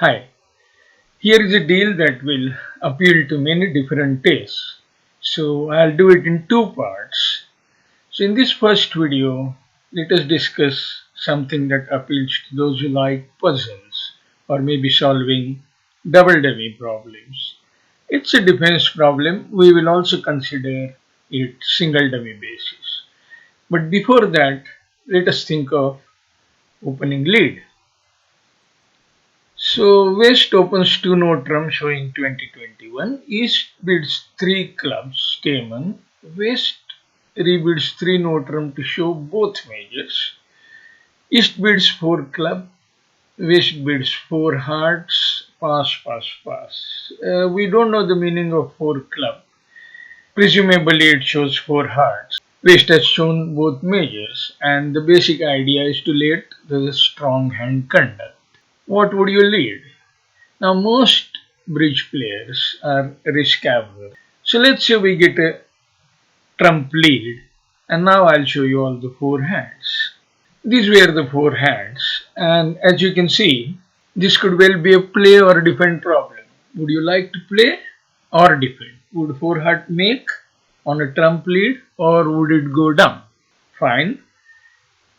Hi, here is a deal that will appeal to many different tastes. So I'll do it in two parts. So in this first video, let us discuss something that appeals to those who like puzzles or maybe solving double dummy problems. It's a defense problem. We will also consider it single dummy basis. But before that, let us think of opening lead. So West opens two note drum showing 2021. East bids three clubs, Stamen. West rebids three note drum to show both majors. East bids four club. West bids four hearts. Pass, pass, pass. We don't know the meaning of four club. Presumably it shows four hearts. West has shown both majors, and the basic idea is to let the strong hand conduct. What would you lead? Now, most bridge players are risk averse. So, let's say we get a trump lead, and now I'll show you all the four hands. These were the four hands, and as you can see, this could well be a play or defend problem. Would you like to play or defend? Would four heart make on a trump lead, or would it go down? Fine.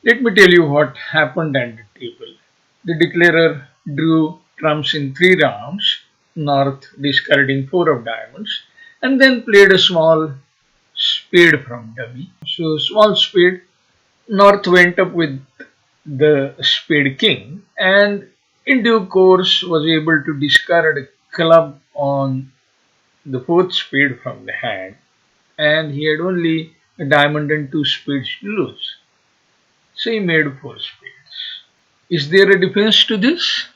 Let me tell you what happened at the table. The declarer drew trumps in three rounds, North discarding four of diamonds, and then played a small spade from dummy. So, small spade, North went up with the spade king, and in due course was able to discard a club on the fourth spade from the hand, and he had only a diamond and two spades to lose. So, he made four spades. Is there a defense to this?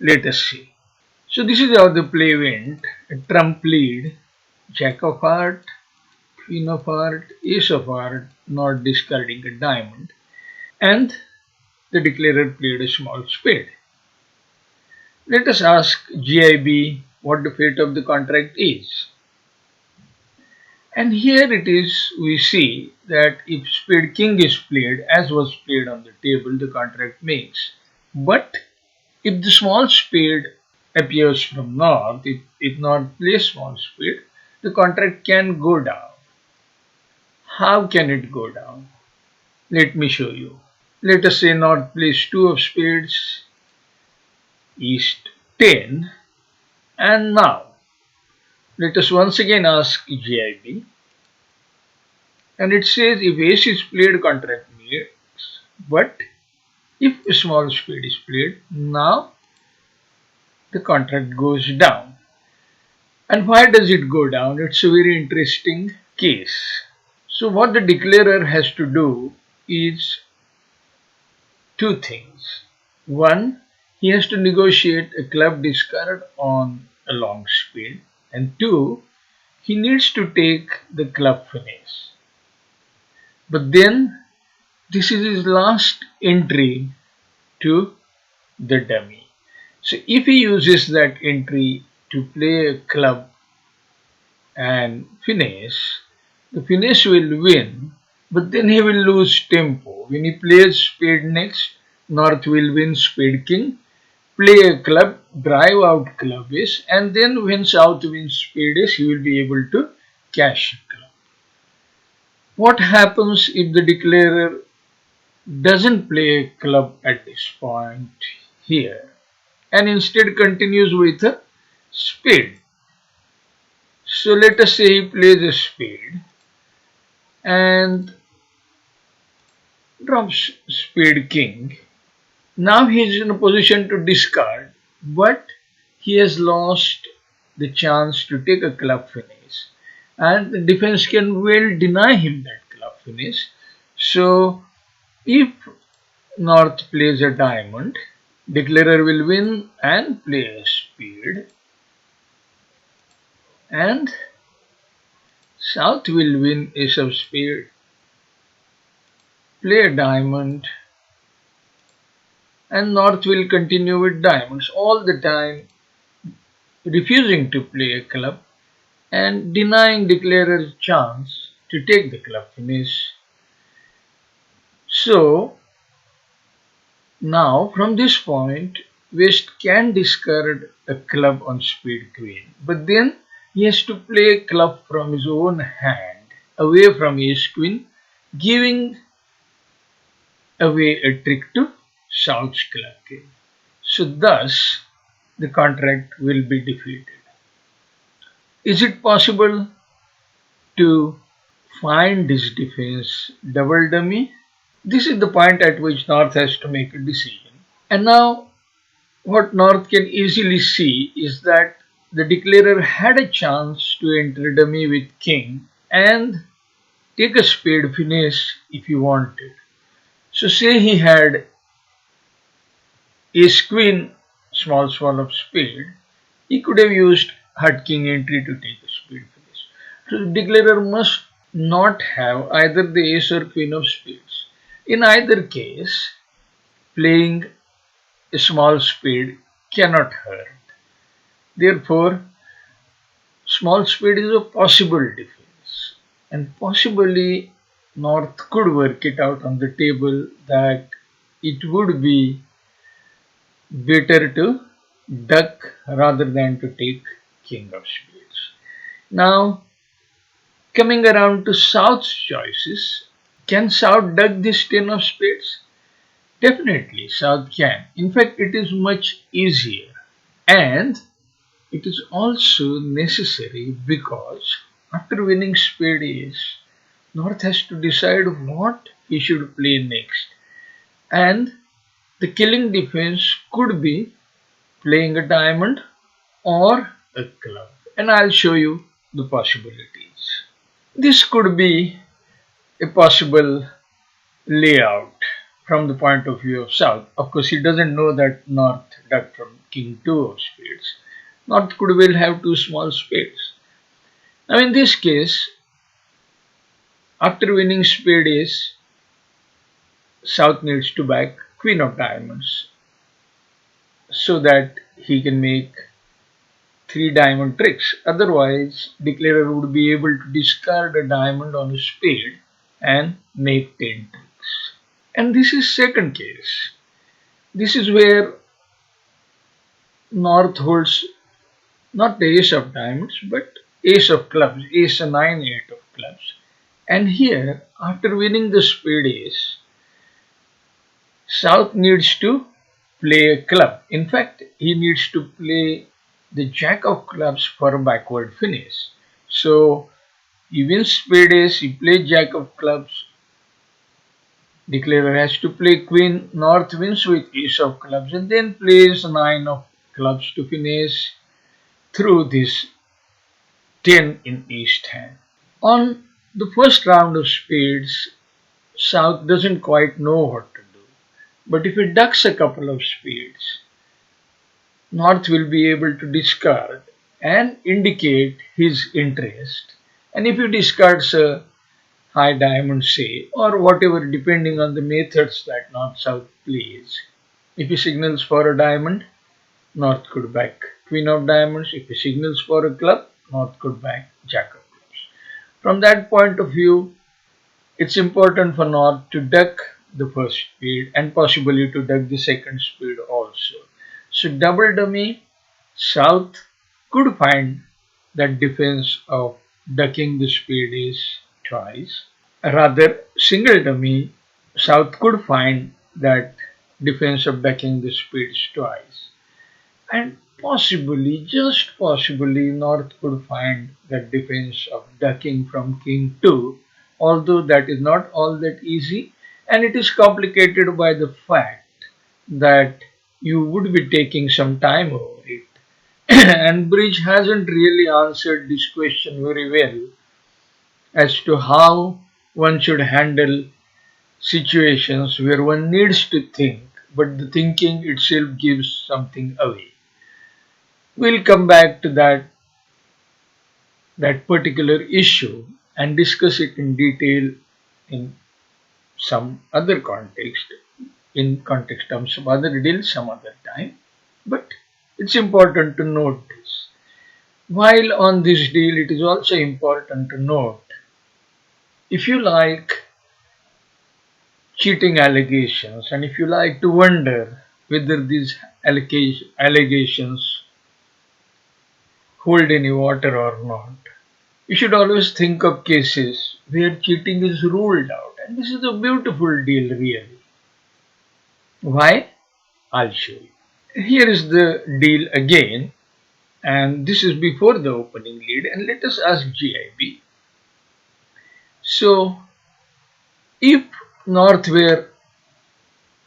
Let us see. So this is how the play went. A trump lead, jack of heart, queen of heart, ace of heart, not discarding a diamond, and the declarer played a small spade. Let us ask GIB what the fate of the contract is. And here it is, we see that if spade king is played as was played on the table, the contract makes. But if the small spade appears from north, if not plays small spade, the contract can go down. How can it go down? Let me show you. Let us say north plays two of spades, east 10, and now let us once again ask GIB, and it says if ace is played, contract makes, but if a small spade is played, now the contract goes down. And why does it go down? It's a very interesting case. So what the declarer has to do is two things. One, he has to negotiate a club discard on a long spade. And two, he needs to take the club finish. But then this is his last entry to the dummy. So if he uses that entry to play a club and finish, the finish will win, but then he will lose tempo. When he plays spade next, North will win spade king, play a club, drive out club ace, and then when South wins spade ace, he will be able to cash a club. What happens if the declarer doesn't play a club at this point here and instead continues with a spade? So let us say he plays a spade and drops spade king. Now he is in a position to discard, but he has lost the chance to take a club finish, and the defense can well deny him that club finish. So if North plays a diamond, declarer will win and play a spade, and South will win ace of spade, play a diamond, and North will continue with diamonds all the time, refusing to play a club and denying declarer's chance to take the club finish. So now from this point West can discard a club on spade queen, but then he has to play a club from his own hand away from ace queen, giving away a trick to South's club king. So thus the contract will be defeated. Is it possible to find this defense double dummy? This is the point at which North has to make a decision. And now what North can easily see is that the declarer had a chance to enter dummy with king and take a spade finish if he wanted. So say he had ace queen small of spade, he could have used heart king entry to take a spade finish. So the declarer must not have either the ace or queen of spades. In either case, playing a small spade cannot hurt. Therefore, small spade is a possible defense, and possibly North could work it out on the table that it would be better to duck rather than to take king of spades. Now, coming around to South's choices, can South duck this 10 of spades? Definitely, South can. In fact, it is much easier. And it is also necessary because after winning spade ace, North has to decide what he should play next. And the killing defense could be playing a diamond or a club. And I'll show you the possibilities. This could be a possible layout from the point of view of South. Of course, he doesn't know that North ducked from king 2 of spades. North could well have two small spades. Now in this case, after winning spade ace, South needs to back queen of diamonds so that he can make three diamond tricks. Otherwise, declarer would be able to discard a diamond on a spade and make 10 tricks. And this is second case. This is where North holds not the ace of diamonds but ace of clubs, ace 9, 8 of clubs. And here, after winning the spade ace, South needs to play a club. In fact, he needs to play the jack of clubs for a backward finish. So he wins spade ace, he plays jack of clubs. Declarer has to play queen. North wins with ace of clubs and then plays 9 of clubs to finish through this 10 in east hand. On the first round of spades, South doesn't quite know what to do. But if he ducks a couple of spades, North will be able to discard and indicate his interest. And if he discards a high diamond, say, or whatever, depending on the methods that North-South plays, if he signals for a diamond, North could back queen of diamonds. If he signals for a club, North could back jack of clubs. From that point of view, it's important for North to duck the first spade and possibly to duck the second spade also. So double dummy, South could find that defense of ducking the spade ace twice. Rather, single dummy, South could find that defense of ducking the spades twice. And possibly, just possibly, North could find that defense of ducking from king 2, although that is not all that easy, and it is complicated by the fact that you would be taking some time over it. And Bridge hasn't really answered this question very well as to how one should handle situations where one needs to think, but the thinking itself gives something away. We'll come back to that particular issue and discuss it in detail in some other context, in context of some other deal some other time. But it's important to note this. While on this deal, it is also important to note, if you like cheating allegations and if you like to wonder whether these allegations hold any water or not. You should always think of cases where cheating is ruled out, and this is a beautiful deal, really. Why? I'll show you. Here is the deal again, and this is before the opening lead, and let us ask GIB. So, if North were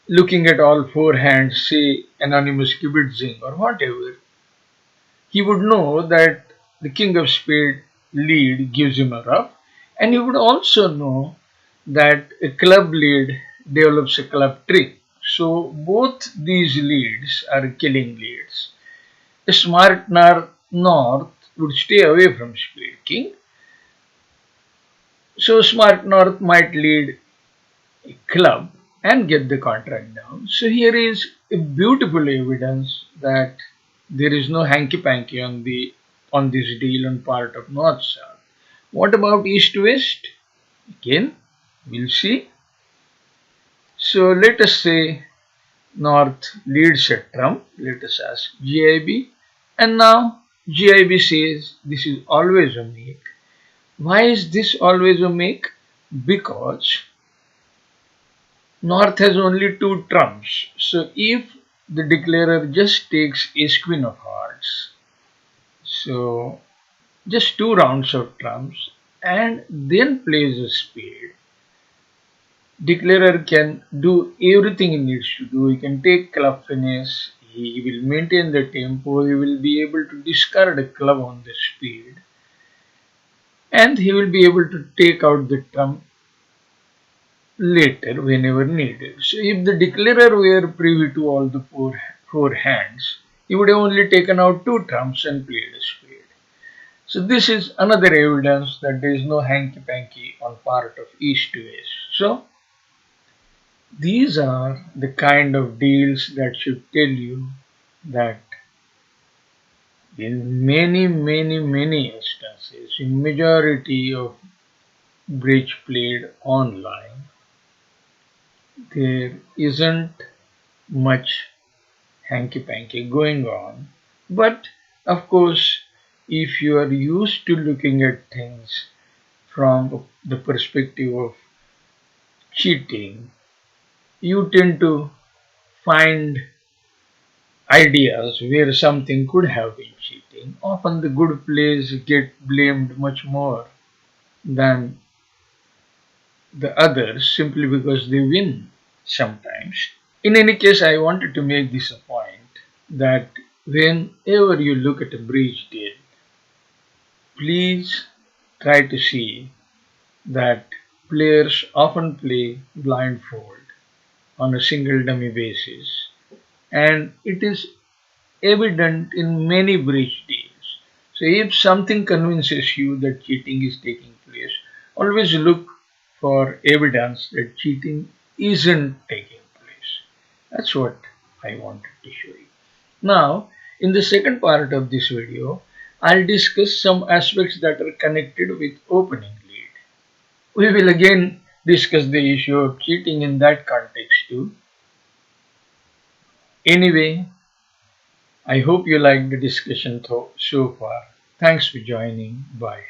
looking at all four hands, say anonymous kibitzing or whatever, he would know that the king of spade lead gives him a ruff, and he would also know that a club lead develops a club trick. So both these leads are killing leads. A smart North would stay away from spade king. So smart North might lead a club and get the contract down. So here is a beautiful evidence that there is no hanky-panky on this deal on part of North South. What about East West? Again, we'll see. So let us say North leads a trump. Let us ask GIB. And now GIB says this is always a make. Why is this always a make? Because North has only two trumps. So if the declarer just takes ace queen of hearts, so just two rounds of trumps and then plays a spade, declarer can do everything he needs to do. He can take club finish, he will maintain the tempo, he will be able to discard a club on the spade, and he will be able to take out the trump later whenever needed. So if the declarer were privy to all the four hands, he would have only taken out two trumps and played a spade. So this is another evidence that there is no hanky-panky on part of East to West. So these are the kind of deals that should tell you that in many instances, in majority of bridge played online, there isn't much hanky-panky going on. But of course, if you are used to looking at things from the perspective of cheating, you tend to find ideas where something could have been cheating. Often the good plays get blamed much more than the others simply because they win sometimes. In any case, I wanted to make this a point that whenever you look at a bridge deal, please try to see that players often play blindfold on a single dummy basis, and it is evident in many bridge deals. So if something convinces you that cheating is taking place, always look for evidence that cheating isn't taking place. That's what I wanted to show you. Now, in the second part of this video, I'll discuss some aspects that are connected with opening lead. We will again discuss the issue of cheating in that context too. Anyway, I hope you liked the discussion so far. Thanks for joining. Bye.